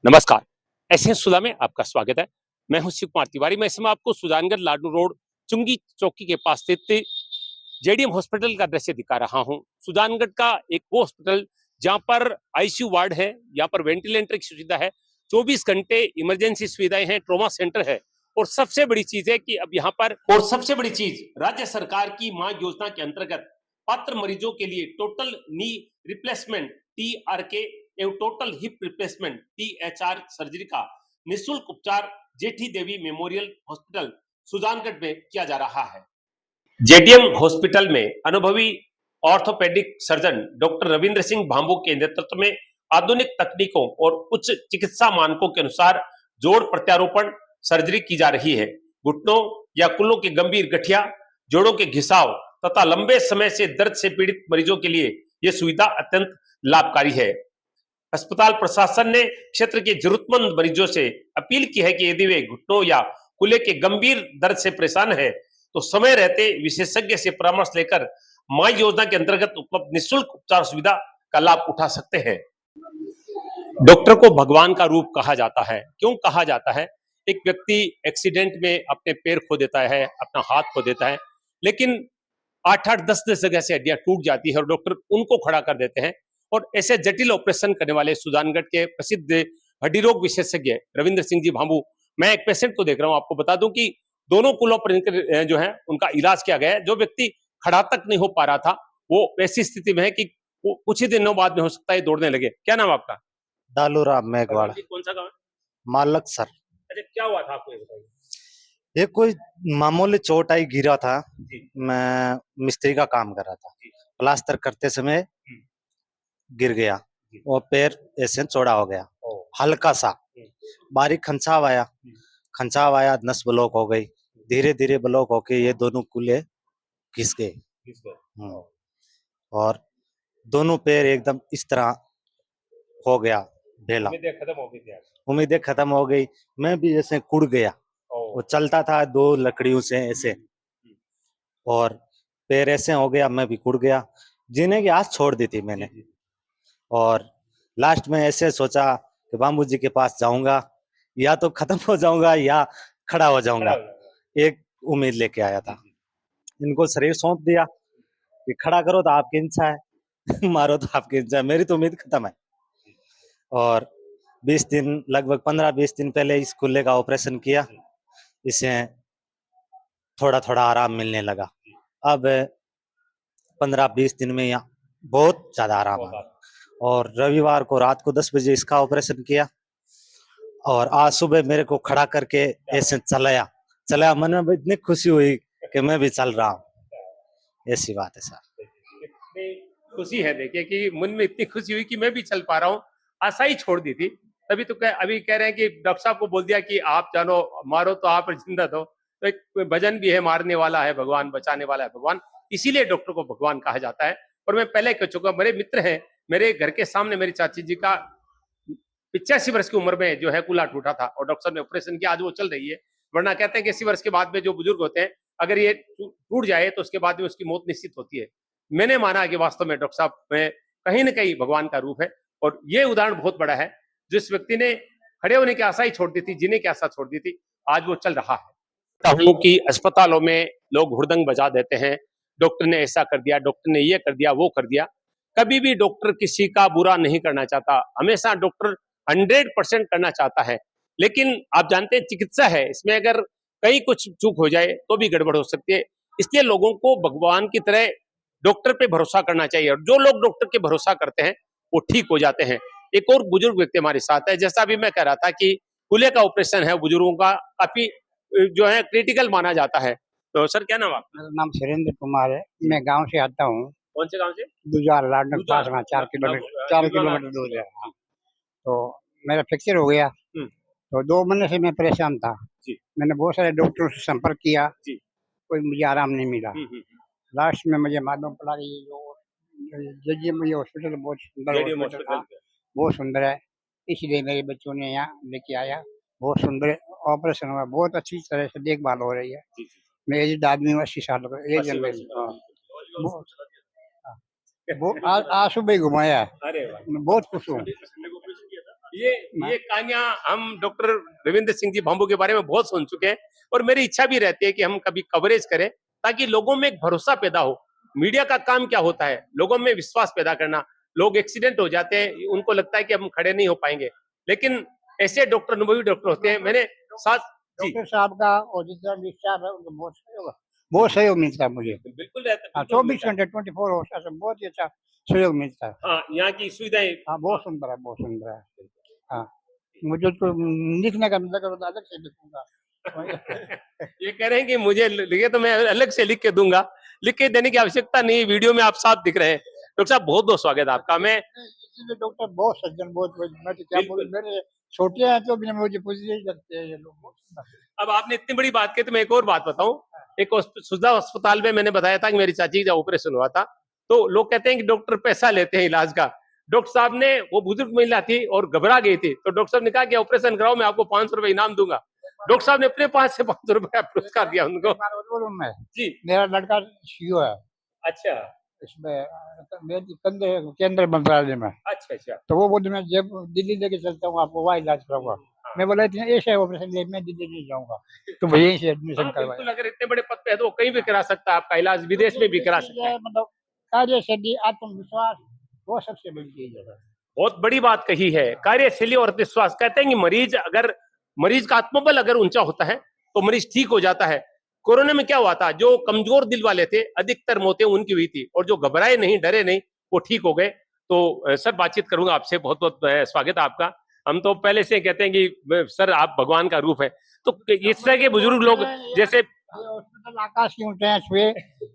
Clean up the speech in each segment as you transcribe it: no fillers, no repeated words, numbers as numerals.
नमस्कार। एसएन सुधा में आपका स्वागत है। मैं हूं शिव कुमार तिवारी। मैं इस समय आपको सुजानगढ़ लाडू रोड चुंगी चौकी के पास स्थित जेडीएम हॉस्पिटल का दृश्य दिखा रहा हूं। सुजानगढ़ का एक वो हॉस्पिटल जहां पर आईसीयू वार्ड है, यहाँ पर वेंटिलेटर की सुविधा है, 24 घंटे इमरजेंसी सुविधाएं हैं, ट्रॉमा सेंटर है और सबसे बड़ी चीज है कि अब यहाँ पर राज्य सरकार की मां योजना के अंतर्गत पात्र मरीजों के लिए टोटल नी रिप्लेसमेंट TRK एवं total hip replacement THR surgery का निःशुल्क उपचार जेठी देवी मेमोरियल हॉस्पिटल सुजानगढ़ में किया जा रहा है। जेडीएम हॉस्पिटल में अनुभवी orthopaedic surgeon doctor Ravindra Singh Bhambhu के नेतृत्व में आधुनिक तकनीकों और उच्च चिकित्सा मानकों के अनुसार जोड़ प्रत्यारोपण सर्जरी की जा रही है। घुटनों या कुल्लों के गंभीर गठिया, जोड़ों के घिसाव तथा लंबे समय से दर्द से पीड़ित मरीजों के लिए यह सुविधा अत्यंत लाभकारी है। अस्पताल प्रशासन ने क्षेत्र के जरूरतमंद मरीजों से अपील की है कि यदि वे घुटनों या कुल्ले के गंभीर दर्द से परेशान है तो समय रहते विशेषज्ञ से परामर्श लेकर मां योजना के अंतर्गत उपलब्ध निःशुल्क उपचार सुविधा का लाभ उठा सकते हैं। डॉक्टर को भगवान का रूप कहा जाता है। क्यों कहा जाता है? एक व्यक्ति एक्सीडेंट में अपने पैर खो देता है, अपना हाथ खो देता है, लेकिन 8-8, 10-10 जगह से हड्डियां टूट जाती है और डॉक्टर उनको खड़ा कर देते हैं। और ऐसे जटिल ऑपरेशन करने वाले सुजानगढ़ के प्रसिद्ध हड्डी रोग विशेषज्ञ रविंद्र सिंह जी भांबू, मैं एक पेशेंट को देख रहा हूं। आपको बता दूं कि दोनों कुलों पर जो है उनका इलाज किया गया है। जो व्यक्ति खड़ा तक नहीं हो पा रहा था, वो ऐसी स्थिति में है कि वो कुछ ही दिनों बाद में हो सकता है दौड़ने लगे। क्या नाम आपका? दालूराम मेघवाड़। कौन सा गाँव है? मालक सर। अच्छा, क्या हुआ था आपको ये बताइए। ये कोई मामूली चोट आई, गिरा था। जी। मैं मिस्त्री का काम कर रहा था, प्लास्टर करते समय गिर गया और पैर ऐसे चौड़ा हो गया, हल्का सा बारीक खंचाव आया, नस ब्लॉक हो गई, धीरे धीरे ब्लॉक होके ये दोनों कुल्ले घिस गए और दोनों पैर एकदम इस तरह हो गया ढेला। उम्मीदें खत्म हो गई। मैं भी ऐसे कुड़ गया। वो चलता था 2 लकड़ियों से ऐसे और पैर ऐसे हो गया, मैं भी कुड़ गया। जीने की आस छोड़ दी थी मैंने और लास्ट में ऐसे सोचा कि बाबू जी के पास जाऊंगा, या तो खत्म हो जाऊंगा या खड़ा हो जाऊंगा। एक उम्मीद लेके आया था, इनको शरीर सौंप दिया कि खड़ा करो तो आपकी इच्छा है, मारो तो आपकी इच्छा है। मेरी तो उम्मीद खत्म है। और 20 दिन, लगभग 15-20 दिन पहले इस कुल्ले का ऑपरेशन किया। इसे थोड़ा थोड़ा आराम मिलने लगा। अब 15-20 दिन में यहाँ बहुत ज्यादा आराम है। और रविवार को रात को 10 बजे इसका ऑपरेशन किया और आज सुबह मेरे को खड़ा करके ऐसे चलाया। मन में इतनी खुशी हुई कि मैं भी चल रहा हूँ। ऐसी बात है सर। इतनी खुशी है देखिए कि मन में इतनी खुशी हुई कि मैं भी चल पा रहा हूँ। आशा ही छोड़ दी थी। तभी तो अभी कह रहे हैं कि डॉक्टर साहब को बोल दिया कि आप जानो, मारो तो आप जिंदा दो। तो एक भजन भी है, मारने वाला है भगवान, बचाने वाला है भगवान। इसीलिए डॉक्टर को भगवान कहा जाता है। और मैं पहले कह चुका, मेरे मित्र हैं, मेरे घर के सामने मेरी चाची जी का 85 वर्ष की उम्र में जो है कुल्ला टूटा था और डॉक्टर साहब ने ऑपरेशन किया, आज वो चल रही है। वरना कहते हैं कि 80 वर्ष के बाद में जो बुजुर्ग होते हैं, अगर ये टूट जाए तो उसके बाद में उसकी मौत निश्चित होती है। मैंने माना कि वास्तव में डॉक्टर साहब में कहीं न कहीं भगवान का रूप है। और ये उदाहरण बहुत बड़ा है। जिस व्यक्ति ने खड़े होने की आशा ही छोड़ दी थी, जीने की आशा छोड़ दी थी, आज वो चल रहा है। कहूं कि अस्पतालों में लोग हुड़दंग बजा देते हैं, डॉक्टर ने ऐसा कर दिया, डॉक्टर ने ये कर दिया, वो कर दिया। कभी भी डॉक्टर किसी का बुरा नहीं करना चाहता। हमेशा डॉक्टर 100% करना चाहता है। लेकिन आप जानते हैं चिकित्सा है, इसमें अगर कहीं कुछ चूक हो जाए तो भी गड़बड़ हो सकती है। इसलिए लोगों को भगवान की तरह डॉक्टर पे भरोसा करना चाहिए और जो लोग डॉक्टर के भरोसा करते हैं वो ठीक हो जाते हैं। एक और बुजुर्ग व्यक्ति हमारे साथ है। जैसा अभी मैं कह रहा था कि कुल्ले का ऑपरेशन है, बुजुर्गों का काफी जो है क्रिटिकल माना जाता है। तो सर, क्या नाम आपका? मेरा नाम सुरेंद्र कुमार है। मैं गांव से आता हूँ। कौन से गांव से? दुजार लाडन के पास में 4 किलोमीटर दूर है। हाँ। तो मेरा फ्रैक्चर हो गया। तो 2 महीने से मैं परेशान था। मैंने बहुत सारे डॉक्टरों से संपर्क किया, कोई मुझे आराम नहीं मिला। लास्ट में मुझे मालूम पड़ा कि ये मुझे हॉस्पिटल बहुत सुंदर था, बहुत सुंदर है। इसलिए मेरे बच्चों ने यहाँ लेके आया। बहुत सुंदर ऑपरेशन हुआ, बहुत अच्छी तरह से देखभाल हो रही है। मैं एज आदमी हूँ, 80 साल का एज है मेरी। वो आज सुबह घुमाया है। मैं बहुत खुश हूँ। ये कहानियां हम डॉक्टर रविंद्र सिंह जी भांबू के बारे में बहुत सुन चुके हैं और मेरी इच्छा भी रहती है कि हम कभी कवरेज करें ताकि लोगों में एक भरोसा पैदा हो। मीडिया का काम क्या होता है? लोगों में विश्वास पैदा करना। लोग एक्सीडेंट हो जाते हैं, उनको लगता है कि हम खड़े नहीं हो पाएंगे, लेकिन ऐसे डॉक्टर, अनुभवी डॉक्टर होते हैं। मैंने साथ जी डॉक्टर साहब का और जितना डिस्चार्ज है उनको बहुत सहयोग मिलता है मुझे। बिल्कुल रहता है, 24 घंटे 24 आवर्स ऐसा बहुत ही अच्छा सहयोग मिलता है। हाँ, यहाँ की सुविधाएं हाँ, बहुत सुंदर है, बहुत सुंदर है। हाँ, मुझे उसको लिखने का मतलब तो अलग से लिखूंगा। ये कह रहे हैं कि मुझे लिखे तो मैं अलग से लिख के दूंगा, लिख के देने की आवश्यकता नहीं, वीडियो में आप साफ दिख रहे हैं। डॉक्टर साहब बहुत बहुत स्वागत है आपका। मैं इसलिए डॉक्टर बहुत सज्जन, बहुत मैं तो क्या बोलूं, मेरे छोटे हैं तो भी मुझे पूछते ही लगते हैं ये लोग। बहुत सुंदर। अब आपने इतनी बड़ी बात की तो मैं एक और बात बताऊं। एक सुधा अस्पताल में मैंने बताया था कि मेरी चाची का ऑपरेशन हुआ था, तो लोग कहते हैं कि डॉक्टर पैसा लेते हैं इलाज का। डॉक्टर साहब ने, वो बुजुर्ग महिला थी और घबरा गई थी, तो डॉक्टर साहब ने कहा कि ऑपरेशन कराओ, मैं आपको 500 रुपए इनाम दूंगा। डॉक्टर साहब ने अपने पास से 500 रुपए पुरस्कार दिया उनको। एक बार और बोलूं मैं, जी, मेरा लड़का सीईओ है अच्छा इसमें, केंद्र मंत्रालय में। अच्छा अच्छा। तो वो बोलते मैं जब दिल्ली लेके चलता हूँ, आपको वहाँ इलाज कराऊंगा। मैं बोला इतना ऐसे ऑपरेशन लिए मैं दिल्ली नहीं जाऊंगा, तो वहीं से एडमिशन हाँ, करवाया। बिल्कुल, अगर इतने बड़े पद पे है तो वो कहीं भी करा सकता है आपका इलाज, विदेश में भी करा सकता है। मतलब कार्यशैली, आत्मविश्वास, वो सबसे बड़ी चीज है। बहुत बड़ी बात कही है, कार्यशैली और आत्मविश्वास। कहते हैं कि मरीज का आत्मबल अगर ऊंचा होता है तो मरीज ठीक हो जाता है। कोरोना में क्या हुआ था, जो कमजोर दिल वाले थे अधिकतर मौतें उनकी हुई थी, और जो घबराए नहीं, डरे नहीं, वो ठीक हो गए। तो सर, बातचीत करूंगा आपसे। बहुत बहुत स्वागत है आपका। हम तो पहले से कहते हैं कि सर आप भगवान का रूप है, तो इस तरह के बुजुर्ग लोग जैसे हॉस्पिटल आकाश की ऊंचाई छुए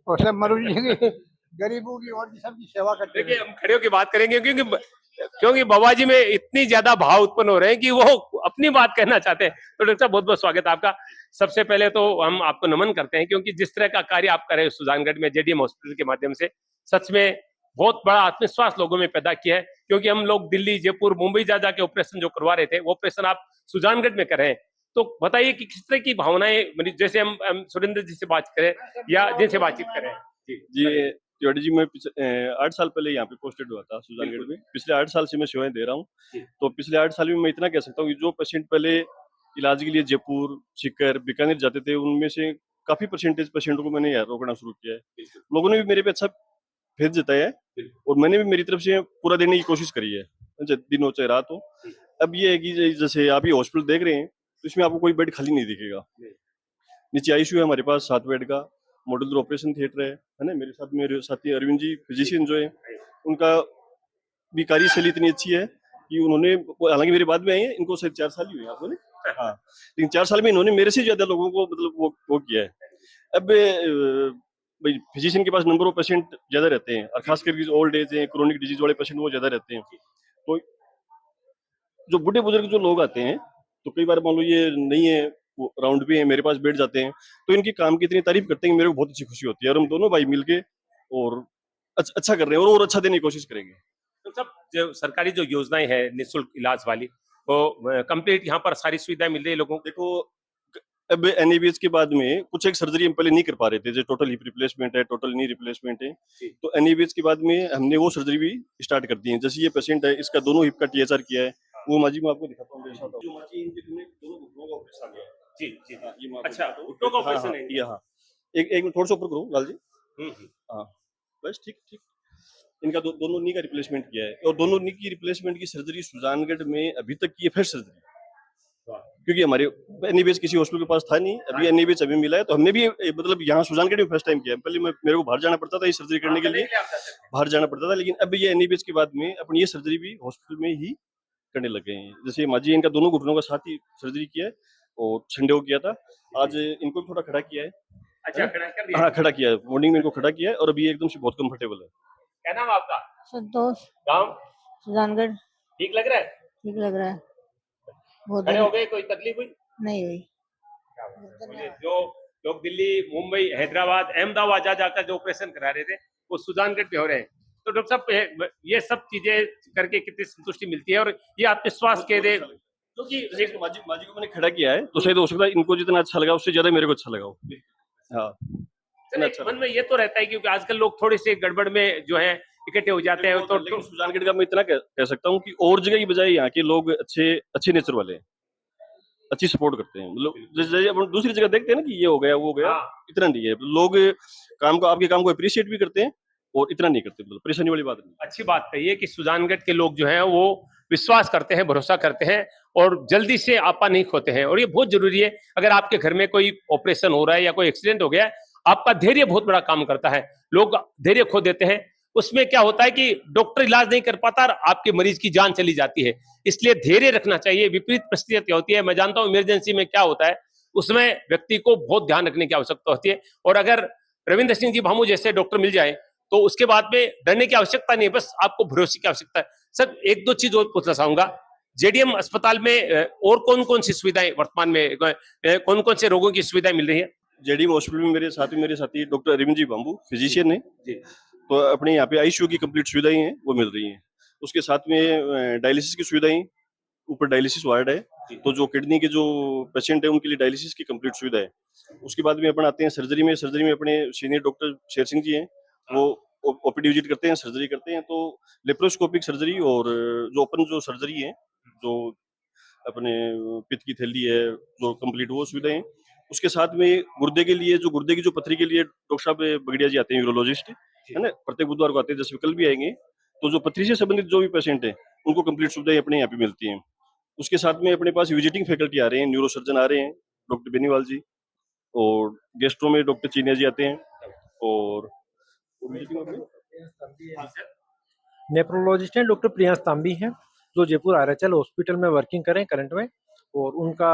और सब मरीजों की, गरीबों की और भी सबकी सेवा करते देखिए, हम खड़े होकर बात करेंगे क्योंकि बाबा जी में इतनी ज्यादा भाव उत्पन्न हो रहे हैं कि वो अपनी बात कहना चाहते हैं। तो डॉक्टर साहब बहुत बहुत स्वागत है आपका। सबसे पहले तो हम आपको नमन करते हैं, क्योंकि जिस तरह का कार्य आप कर रहे हो सुजानगढ़ में जेडीएम हॉस्पिटल के माध्यम से, सच में बहुत बड़ा आत्मविश्वास लोगों में पैदा किया है। क्योंकि हम लोग दिल्ली, जयपुर, मुंबई जा जाके ऑपरेशन जो करवा रहे थे, वो ऑपरेशन आप सुजानगढ़ में कर रहे हैं। तो बताइए कि किस तरह की भावनाएं, जैसे हम सुरेंद्र जी से बात करें या जिनसे बातचीत करें। जी तिवारी जी, मैं 8 साल पहले यहाँ पे पोस्टेड हुआ था सुजानगढ़ में। पिछले 8 साल से मैं सेवाएं दे रहा हूँ। तो पिछले 8 साल में मैं इतना कह सकता हूँ कि जो पेशेंट पहले इलाज के लिए जयपुर, सीकर, बीकानेर जाते थे, उनमें से काफी परसेंटेज पेशेंटों को मैंने यहाँ रोकना शुरू किया है। लोगों ने भी मेरे पे अच्छा फेथ जताया है और मैंने भी मेरी तरफ से पूरा देने की कोशिश करी है, दिन हो चाहे रात हो। अब ये है कि जैसे आप ये हॉस्पिटल देख रहे हैं, तो इसमें आपको कोई बेड खाली नहीं दिखेगा। नीचे आईसीयू है हमारे पास 7 बेड का, मॉड्यूलर ऑपरेशन थिएटर है ना। मेरे साथी अरविंद जी फिजिशियन जो है, उनका भी कार्यशैली इतनी अच्छी है कि उन्होंने, हालांकि मेरे बाद में आए हैं, इनको शायद 4 साल ही हुए आपको ने, हाँ, लेकिन 4 साल में इन्होंने मेरे से ज्यादा लोगों को मतलब वो किया है। अब भाई फिजिशियन के पास नंबर ऑफ पेशेंट ज्यादा रहते हैं, और खास करके ओल्ड एज है, क्रोनिक डिजीज वाले पेशेंट वो ज्यादा रहते हैं। तो जो बूढ़े बुजुर्ग जो लोग आते हैं, तो कई बार मान लो ये नहीं है, वो राउंड पे है, मेरे पास बैठ जाते हैं, तो इनकी काम की इतनी तारीफ करते हैं कि मेरे को बहुत अच्छी खुशी होती है। और हम दोनों भाई मिलके और अच्छा कर रहे हैं और अच्छा देने की कोशिश करेंगे। तो सब जो सरकारी जो योजनाएं है निःशुल्क इलाज वाली, तो कंप्लीट यहाँ पर सारी सुविधाएं मिल रही है लोगों को। देखो, अब एनएबीएच के बाद में कुछ एक सर्जरी हम पहले नहीं कर पा रहे थे, जैसे टोटल हिप रिप्लेसमेंट है, टोटल नी रिप्लेसमेंट है, तो एनएबीएच के बाद में हमने वो सर्जरी भी स्टार्ट कर दी है। जैसे ये पेशेंट है, इसका दोनों हिप का टीएचआर किया है, वो माजी मैं आपको दिखाता हूँ। जो माजी इनके दोनों घुटनों का ऑपरेशन किया है। जी जी, हाँ, ये मैं अच्छा, आपको घुटनों का हाँ, ऑपरेशन हाँ, है। ये हाँ, एक मिनट थोड़ा सा ऊपर करो लाल जी। हाँ, बस ठीक ठीक। इनका दोनों नी का रिप्लेसमेंट किया है, और दोनों नी की रिप्लेसमेंट की सर्जरी सुजानगढ़ में अभी तक की है फर्स्ट सर्जरी, क्योंकि हमारे एनएबीएच किसी हॉस्पिटल के पास था नहीं, अभी एनएबीएच अभी मिला है, तो हमने भी मतलब यहाँ सुजानगढ़ में फर्स्ट टाइम किया है। पहले मेरे को बाहर जाना पड़ता था ये सर्जरी करने के लिए, बाहर जाना पड़ता था, लेकिन अब ये एनएबीएच के बाद में अपन ये सर्जरी भी हॉस्पिटल में ही करने लगे हैं। जैसे माजी इनका दोनों घुटनों का साथ ही सर्जरी किया है, और संडे को किया था, आज इनको थोड़ा खड़ा किया है। अच्छा, खड़ा कर दिया। हाँ, खड़ा किया है, मॉर्निंग में इनको खड़ा किया है, और अभी एकदम से बहुत कंफर्टेबल है। क्या नाम है आपका? संतोष, गाँव सुजानगढ़। ठीक लग रहा है? ठीक लग रहा है, बहुत खड़े हो गए, कोई तकलीफ हुई? नहीं हुई। जो लोग दिल्ली, मुंबई, हैदराबाद, अहमदाबाद जा जाकर जो ऑपरेशन करा रहे थे, वो सुजानगढ़ पे हो रहे हैं। तो डॉक्टर साहब, ये सब चीजें करके कितनी संतुष्टि मिलती है, और ये आत्मविश्वास के दे, क्योंकि एक माजी को मैंने खड़ा किया है, तो शायद हो सकता है इनको जितना अच्छा लगा उससे ज्यादा मेरे को अच्छा लगा हो। हाँ, मन में ये तो रहता है, क्योंकि आजकल लोग थोड़ी सी गड़बड़ में जो है इकट्ठे हो जाते हैं तो लेकिन सुजानगढ़ का मैं इतना कह सकता हूँ कि और जगह की बजाय यहाँ के लोग अच्छे नेचर वाले हैं, अच्छी सपोर्ट करते हैं। मतलब जैसे अपन दूसरी जगह देखते हैं ना कि ये हो गया वो हो गया, इतना नहीं है। लोग आपके काम को अप्रिशिएट भी करते हैं और इतना नहीं करते, मतलब परेशानी वाली बात नहीं। अच्छी बात कही है कि सुजानगढ़ के लोग जो हैं वो विश्वास करते हैं, भरोसा करते हैं और जल्दी से आपा नहीं खोते हैं, और ये बहुत जरूरी है। अगर आपके घर में कोई ऑपरेशन हो रहा है या कोई एक्सीडेंट हो गया है, आपका धैर्य बहुत बड़ा काम करता है। लोग धैर्य खो देते हैं, उसमें क्या होता है कि डॉक्टर इलाज नहीं कर पाता और आपके मरीज की जान चली जाती है। इसलिए धैर्य रखना चाहिए। विपरीत परिस्थितियां क्या होती है, मैं जानता हूं इमरजेंसी में क्या होता है, उसमें व्यक्ति को बहुत ध्यान रखने की आवश्यकता होती है। और अगर रविंद्र सिंह जी भामू जैसे डॉक्टर मिल जाए तो उसके बाद में डरने की आवश्यकता नहीं है, बस आपको भरोसे की आवश्यकता है। सर, एक दो चीज और पूछना चाहूंगा, जेडीएम अस्पताल में और कौन कौन सी सुविधाएं वर्तमान में, कौन कौन से रोगों की सुविधाएं मिल रही है? जेडीएम हॉस्पिटल में मेरे साथी doctor Arvind ji bamboo physician है, तो अपने यहाँ पे आईसीयू की कंप्लीट सुविधाएं हैं वो मिल रही हैं। उसके साथ में डायलिसिस की सुविधाएं, ऊपर डायलिसिस वार्ड है, तो जो किडनी के जो पेशेंट है उनके लिए डायलिसिस की कंप्लीट सुविधा है। उसके बाद में अपन आते हैं सर्जरी में अपने सीनियर डॉक्टर शेर सिंह जी हैं, वो ओपीडी विजिट करते हैं, सर्जरी करते हैं। तो लेप्रोस्कोपिक सर्जरी और जो ओपन जो सर्जरी है, जो अपने पित्त की थैली है, जो कंप्लीट वो सुविधाएं। उसके साथ में गुर्दे के लिए, जो गुर्दे की जो पथरी के लिए डॉक्टर साहब बगड़िया जी आते हैं, यूरोलॉजिस्ट है ना, प्रत्येक बुधवार को आते हैं, जैसे कल भी आएंगे। तो जो पथरी से संबंधित जो भी पेशेंट है उनको कंप्लीट सुविधाएं अपने यहाँ पे मिलती हैं। उसके साथ में अपने पास विजिटिंग फैकल्टी आ रहे हैं, न्यूरो सर्जन आ रहे हैं, डॉक्टर बेनीवाल जी, और गेस्ट्रो में डॉक्टर चीनिया जी आते हैं, और नेफ्रोलॉजिस्ट हैं डॉक्टर प्रियांश तांबी हैं, जो जयपुर आरएचएल हॉस्पिटल में वर्किंग करें करंट में, और उनका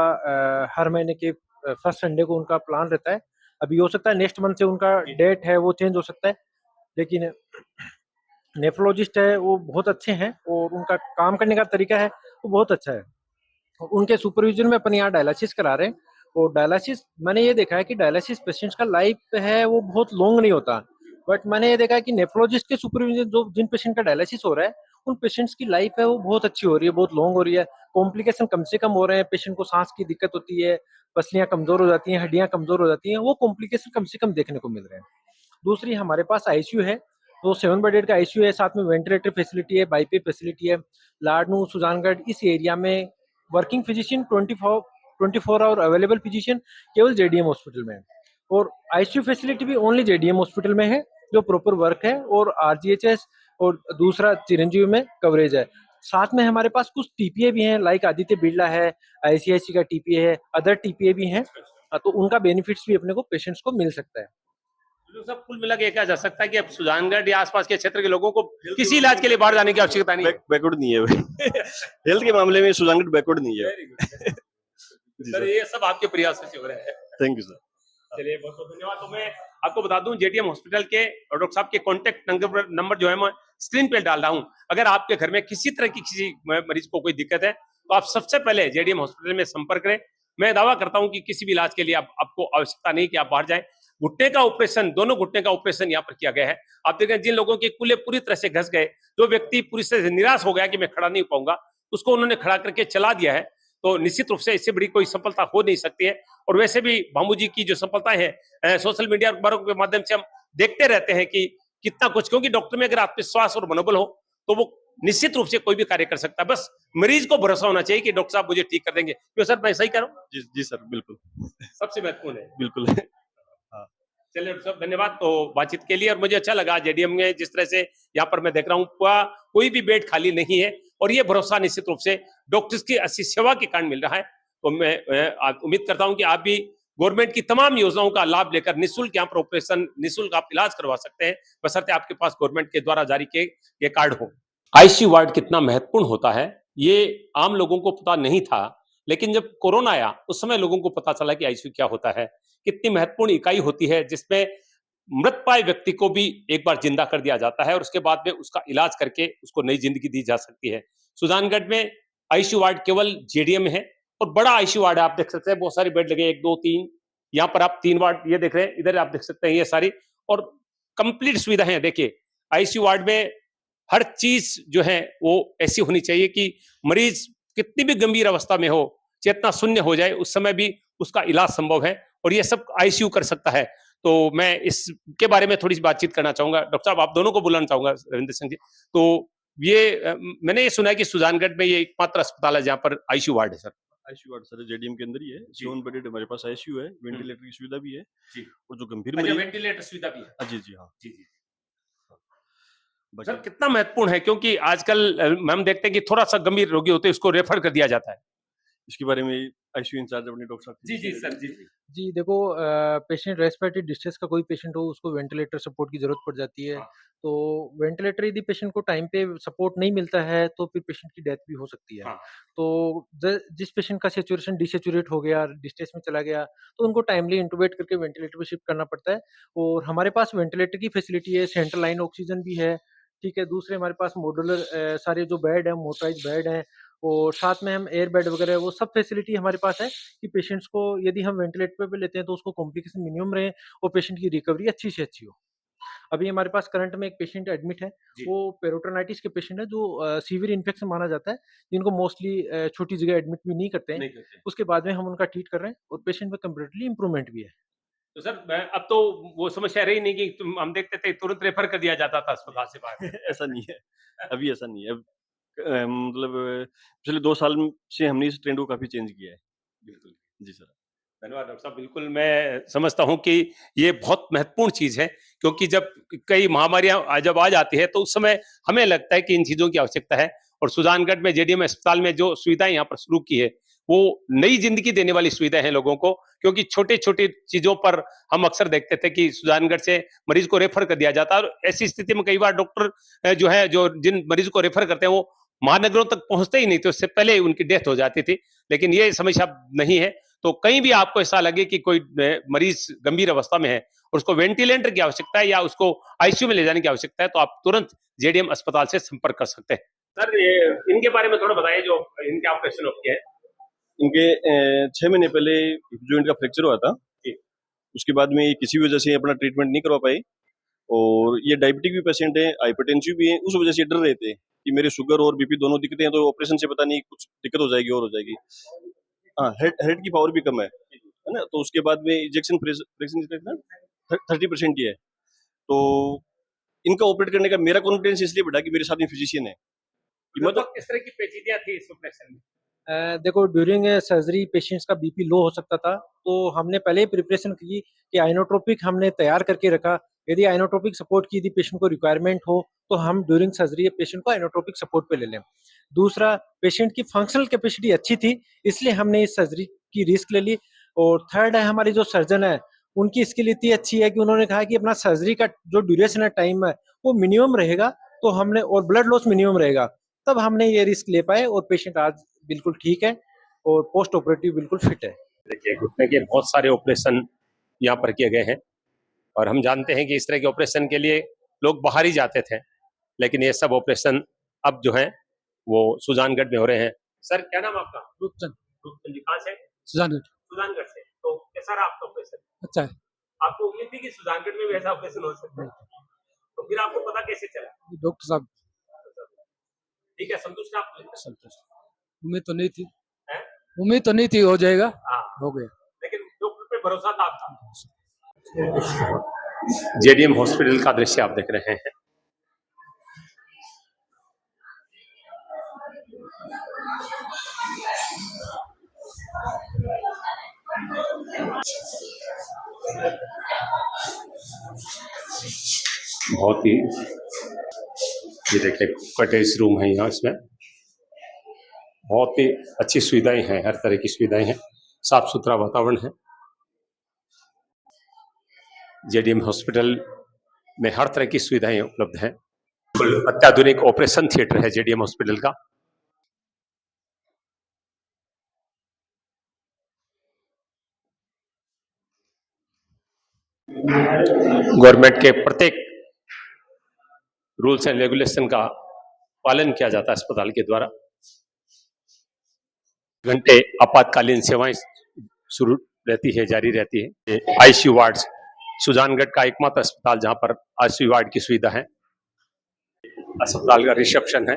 हर महीने के फर्स्ट संडे को उनका प्लान रहता है। अभी हो सकता है नेक्स्ट मंथ से उनका डेट है वो चेंज हो सकता है, लेकिन नेफ्रोलॉजिस्ट है वो बहुत अच्छे हैं और उनका काम करने का तरीका है वो बहुत अच्छा है। उनके सुपरविजन में अपन यहाँ डायलिसिस करा रहे हैं, और डायलिसिस मैंने ये देखा है कि डायलिसिस पेशेंट्स का लाइफ है वो बहुत लॉन्ग नहीं होता, बट मैंने ये देखा है कि नेफ्रोलॉजिस्ट के सुपरविजन जो जिन पेशेंट का डायलिसिस हो रहा है उन पेशेंट्स की लाइफ है वो बहुत अच्छी हो रही है, बहुत लॉन्ग हो रही है, कॉम्प्लिकेशन कम से कम हो रहे हैं, पेशेंट को सांस की दिक्कत होती है, पसलियां कमजोर हो जाती हैं, हड्डियां कमजोर हो जाती हैं, वो कॉम्प्लिकेशन कम से कम देखने को मिल रहे हैं। दूसरी हमारे पास आईसीयू है, तो 7 बेडेड का आईसीयू है, साथ में वेंटिलेटर फैसिलिटी है, बाईपी फैसिलिटी है। लाडनू सुजानगढ़ इस एरिया में working physician 24 hour available physician केवल जेडीएम हॉस्पिटल में है, और आईसीयू फैसिलिटी भी ओनली जेडीएम हॉस्पिटल में है जो प्रॉपर वर्क है, और आरजीएचएस और दूसरा चिरंजीवी में कवरेज है। साथ में हमारे पास कुछ टीपीए भी हैं, लाइक आदित्य बिरला है, आईसीआईसी का टीपीए है, अदर टीपीए भी हैं, तो उनका बेनिफिट्स भी अपने को पेशेंट्स को मिल सकता है। तो सब कुल मिला के कहा जा सकता है कि अब सुजानगढ़ या आसपास के क्षेत्र के लोगों को किसी इलाज के लिए बाहर जाने की आवश्यकता नहीं है। बैकवर्ड नहीं है हेल्थ के मामले में सुजानगढ़ बैकवर्ड नहीं है। सर, ये सब आपके प्रयासों से हो रहा है। Thank you sir. चलिए, बहुत बहुत धन्यवाद। तो मैं आपको बता दूं, जेडीएम हॉस्पिटल के डॉक्टर साहब के कॉन्टेक्ट नंबर जो है मैं स्क्रीन पे डाल रहा हूं। अगर आपके घर में किसी तरह की किसी मरीज को कोई दिक्कत है तो आप सबसे पहले जेडीएम हॉस्पिटल में संपर्क करें। मैं दावा करता हूं कि किसी भी इलाज के लिए आपको आवश्यकता नहीं कि आप बाहर जाएं। घुटने का ऑपरेशन, दोनों घुटने का ऑपरेशन यहाँ पर किया गया है। आप देखें, जिन लोगों के कुल्ले पूरी तरह से घस गए, जो व्यक्ति पूरी तरह से निराश हो गया कि मैं खड़ा नहीं पाऊंगा, उसको उन्होंने खड़ा करके चला दिया है। तो निश्चित रूप से इससे बड़ी कोई सफलता हो नहीं सकती है। और वैसे भी भामू जी की जो सफलताएं हैं, सोशल मीडिया के माध्यम से हम देखते रहते हैं कि कितना कुछ, क्योंकि डॉक्टर में अगर आत्मविश्वास और मनोबल हो तो वो निश्चित रूप से कोई भी कार्य कर सकता है। बस मरीज को भरोसा होना चाहिए कि डॉक्टर साहब मुझे ठीक कर देंगे। क्यों सर, मैं सही कह रहा हूँ? जी सर, बिल्कुल सबसे महत्वपूर्ण है। बिल्कुल। चलिए डॉक्टर साहब, धन्यवाद तो बातचीत के लिए। और मुझे अच्छा लगा जेडीएम में जिस तरह से यहाँ पर मैं देख रहा हूँ कोई भी बेड खाली नहीं है, और ये भरोसा निश्चित रूप से डॉक्टर्स की अच्छी सेवा के कारण मिल रहा है। तो मैं उम्मीद करता हूँ कि आप भी गवर्नमेंट की तमाम योजनाओं का लाभ लेकर निःशुल्क यहाँ पर ऑपरेशन, निःशुल्क आप इलाज करवा सकते हैं, बशर्ते आपके पास गवर्नमेंट के द्वारा जारी किए ये कार्ड हो। आईसीयू वार्ड कितना महत्वपूर्ण होता है ये आम लोगों को पता नहीं था, लेकिन जब कोरोना आया उस समय लोगों को पता चला कि आईसीयू क्या होता है, कितनी महत्वपूर्ण इकाई होती है जिसमें मृत पाए व्यक्ति को भी एक बार जिंदा कर दिया जाता है और उसके बाद में उसका इलाज करके उसको नई जिंदगी दी जा सकती है। सुजानगढ़ में आईसीयू वार्ड केवल जेडीएम है और बड़ा आईसीयू वार्ड है, आप देख सकते हैं बहुत सारे बेड लगे, 1 2 3, यहाँ पर आप 3 वार्ड ये देख रहे हैं, इधर आप देख सकते हैं ये सारी, और कंप्लीट सुविधाएं हैं। देखिए, आईसीयू वार्ड में हर चीज जो है वो ऐसी होनी चाहिए कि मरीज कितनी भी गंभीर अवस्था में हो, चेतना शून्य हो जाए, उस समय भी उसका इलाज संभव है, और ये सब आईसीयू कर सकता है। तो मैं इसके बारे में थोड़ी सी बातचीत करना चाहूंगा। डॉक्टर साहब, आप दोनों को बुलाना चाहूंगा, रविंद्र सिंह जी। तो ये मैंने ये सुना है कि सुजानगढ़ में ये एकमात्र अस्पताल है जहाँ पर आईसीयू वार्ड है sir. ICU ward sir JDM के अंदर ही है, 7 बेडेड हमारे पास आईसीयू है, वेंटिलेटर की सुविधा भी है जी। और जो गंभीर अच्छा, मरीज वेंटिलेटर सुविधा भी है। जी जी हाँ जी जी। बाकी सर कितना महत्वपूर्ण है, क्योंकि आजकल हम देखते हैं कि थोड़ा सा गंभीर रोगी होते हैं उसको रेफर कर दिया जाता है। इसके बारे में आईसीयू इंचार्ज अपने डॉक्टर साहब जी जी सर, जी जी। जी देखो, पेशेंट रेस्पिरेटरी डिस्ट्रेस का कोई पेशेंट हो उसको वेंटिलेटर सपोर्ट की ज़रूरत पड़ जाती है। हाँ। तो वेंटिलेटर यदि पेशेंट को टाइम पे सपोर्ट नहीं मिलता है तो फिर पेशेंट की डेथ भी हो सकती है। हाँ। तो जिस पेशेंट का सैचुरेशन डिसैचुरेट हो गया, डिस्ट्रेस में चला गया, तो उनको टाइमली इंटुबेट करके वेंटिलेटर पे शिफ्ट करना पड़ता है। और हमारे पास वेंटिलेटर की फैसिलिटी है, सेंट्रल लाइन ऑक्सीजन भी है, ठीक है। दूसरे हमारे पास मॉड्यूलर सारे जो बेड है, मोटराइज़्ड बेड हैं, और साथ में हम एयर बेड वगैरह वो सब फैसिलिटी हमारे पास है कि पेशेंट्स को यदि हम वेंटिलेटर पे लेते हैं तो उसको कॉम्प्लिकेशन मिनिमम रहे और पेशेंट की रिकवरी अच्छी से अच्छी हो। अभी हमारे पास करंट में एक पेशेंट एडमिट है, जी। वो पेरिटोनाइटिस के पेशेंट है, जो सीवियर इन्फेक्शन माना जाता है, जिनको मोस्टली छोटी जगह एडमिट भी नहीं करते हैं। नहीं करते। उसके बाद में हम उनका ट्रीट कर रहे हैं और पेशेंट में कंपैरेटिवली इंप्रूवमेंट भी है। तो सर अब तो वो समस्या रही नहीं कि हम देखते थे तुरंत रेफर कर दिया जाता था अस्पताल से बाहर। ऐसा नहीं है, अभी ऐसा नहीं है। अब मतलब पिछले 2 साल से हमने इस ट्रेंड को काफ़ी चेंज किया है। बिल्कुल। जी सर। धन्यवाद डॉक्टर साहब। बिल्कुल, मैं समझता हूँ कि ये बहुत महत्वपूर्ण चीज़ है, क्योंकि जब कई महामारियाँ जब आ जाती है तो उस समय हमें लगता है कि इन चीज़ों की आवश्यकता है। और सुजानगढ़ में जेडीएम अस्पताल में जो सुविधाएं यहाँ पर शुरू की है, वो नई जिंदगी देने वाली सुविधाएं हैं लोगों को, क्योंकि छोटे-छोटे चीज़ों पर हम अक्सर देखते थे कि सुजानगढ़ से मरीज को रेफर कर दिया जाता है, और ऐसी स्थिति में कई बार डॉक्टर जो जिन मरीज को रेफर करते हैं वो महानगरों तक पहुँचते ही नहीं थे, उससे पहले उनकी डेथ हो जाती थी। लेकिन ये समस्या नहीं है। तो कहीं भी आपको ऐसा लगे कि कोई मरीज गंभीर अवस्था में है और उसको वेंटिलेटर की आवश्यकता है या उसको आईसीयू में ले जाने की आवश्यकता है, तो आप तुरंत जेडीएम अस्पताल से संपर्क कर सकते हैं। सर ये इनके बारे में थोड़ा बताइए, जो इनके ऑपरेशन किया है। इनके 6 महीने पहले जो इनका फ्रैक्चर हुआ था, जी। उसके बाद में ये किसी वजह से अपना ट्रीटमेंट नहीं करवा पाए, और ये डायबिटिक भी पेशेंट है, हाइपरटेंसिव भी है। उस वजह से डर रहे थे कि मेरे शुगर और बीपी दोनों दिक्कतें हैं, तो ऑपरेशन से पता नहीं कुछ दिक्कत हो जाएगी और हो जाएगी। हाँ, हेड की पावर भी कम है ना? तो उसके बाद में इजेक्शन फ्रैक्शन कितना 30% ही है। तो इनका ऑपरेट करने का मेरा कॉन्फिडेंस इसलिए बढ़ा कि मेरे साथ में फिजिशियन है कि मतलब किस तरह की पेचीदियां थी इस ऑपरेशन में? देखो, ड्यूरिंग सर्जरी पेशेंट्स का बीपी लो हो सकता था, तो हमने पहले ही प्रिपरेशन की कि आइनोट्रोपिक हमने तैयार करके रखा। यदि आइनोट्रोपिक सपोर्ट की यदि पेशेंट को रिक्वायरमेंट हो तो हम ड्यूरिंग सर्जरी पेशेंट को आइनोट्रोपिक सपोर्ट पे ले लें। दूसरा, पेशेंट की फंक्शनल कैपेसिटी अच्छी थी, इसलिए हमने इस सर्जरी की रिस्क ले ली। और थर्ड है, हमारी जो सर्जन है उनकी स्किल इतनी अच्छी है कि उन्होंने कहा कि अपना सर्जरी का जो ड्यूरेशन है, टाइम है, वो मिनिमम रहेगा, तो हमने, और ब्लड लॉस मिनिमम रहेगा, तब हमने ये रिस्क ले पाए और पेशेंट आज बिल्कुल ठीक है और पोस्ट ऑपरेटिव बिल्कुल फिट है। देखिए, घुटने के बहुत सारे ऑपरेशन यहाँ पर किए गए हैं, और हम जानते हैं कि इस तरह के ऑपरेशन के लिए लोग बाहर ही जाते थे, लेकिन ये सब ऑपरेशन अब जो है वो सुजानगढ़ में हो रहे हैं। सर क्या नाम आपका? रूपचंद रूपचंद जी, कहाँ से? सुजानगढ़। सुजानगढ़ से। तो कैसा रहा आपका ऑपरेशन? अच्छा है। आपको उम्मीद थी कि सुजानगढ़ में भी ऐसा ऑपरेशन हो सकता है? तो फिर आपको पता कैसे चला? डॉक्टर साहब ठीक है, संतुष्ट आप? संतुष्ट। उम्मीद तो नहीं थी, हैं? उम्मीद तो नहीं थी हो जाएगा, हाँ, हो गया। लेकिन डॉक्टर पे भरोसा था आपका। जेडीएम हॉस्पिटल का दृश्य आप देख रहे हैं। बहुत ही, ये देखिए कॉटेज रूम है यहाँ, इसमें बहुत ही अच्छी सुविधाएं हैं, हर तरह की सुविधाएं हैं, साफ सुथरा वातावरण है। जेडीएम हॉस्पिटल में हर तरह की सुविधाएं उपलब्ध हैं। अत्याधुनिक ऑपरेशन थिएटर है जेडीएम हॉस्पिटल का। गवर्नमेंट के प्रत्येक रूल्स एंड रेगुलेशन का पालन किया जाता है अस्पताल के द्वारा। घंटे आपातकालीन सेवाएं शुरू रहती है, जारी रहती है। आईसीयू वार्ड सुजानगढ़ का एकमात्र अस्पताल जहां पर आईसीयू वार्ड की सुविधा है। अस्पताल का रिसेप्शन है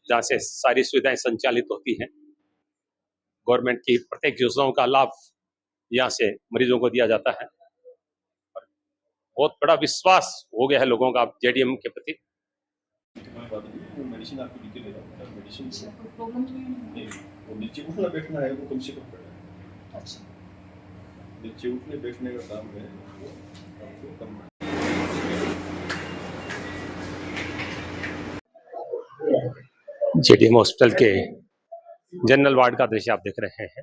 जहां से सारी सुविधाएं संचालित होती हैं। गवर्नमेंट की प्रत्येक योजनाओं का लाभ यहां से मरीजों को दिया जाता है। बहुत बड़ा विश्वास हो गया है लोगों का जेडीएम के प्रति। मेडिसिन आपको लिख के दे रहा हूँ, मेडिसिन से प्रॉब्लम तो नहीं, वो नीचे उठना बैठना है वो कम से कम करना है। अच्छा, नीचे उठने बैठने का काम है वो आपको करना है। जेडीएम हॉस्पिटल के जनरल वार्ड का दृश्य आप देख रहे हैं।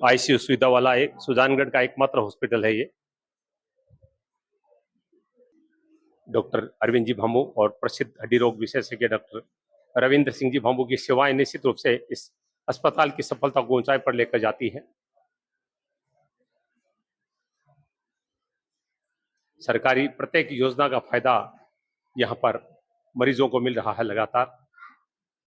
आईसीयू सुविधा वाला एक सुजानगढ़ का एकमात्र हॉस्पिटल है ये। डॉक्टर अरविंद जी भामू और प्रसिद्ध हड्डी रोग विशेषज्ञ डॉक्टर रविंद्र सिंह जी भामू की सेवाएं निश्चित रूप से इस अस्पताल की सफलता को ऊंचाई पर लेकर जाती हैं। सरकारी प्रत्येक योजना का फायदा यहां पर मरीजों को मिल रहा है लगातार।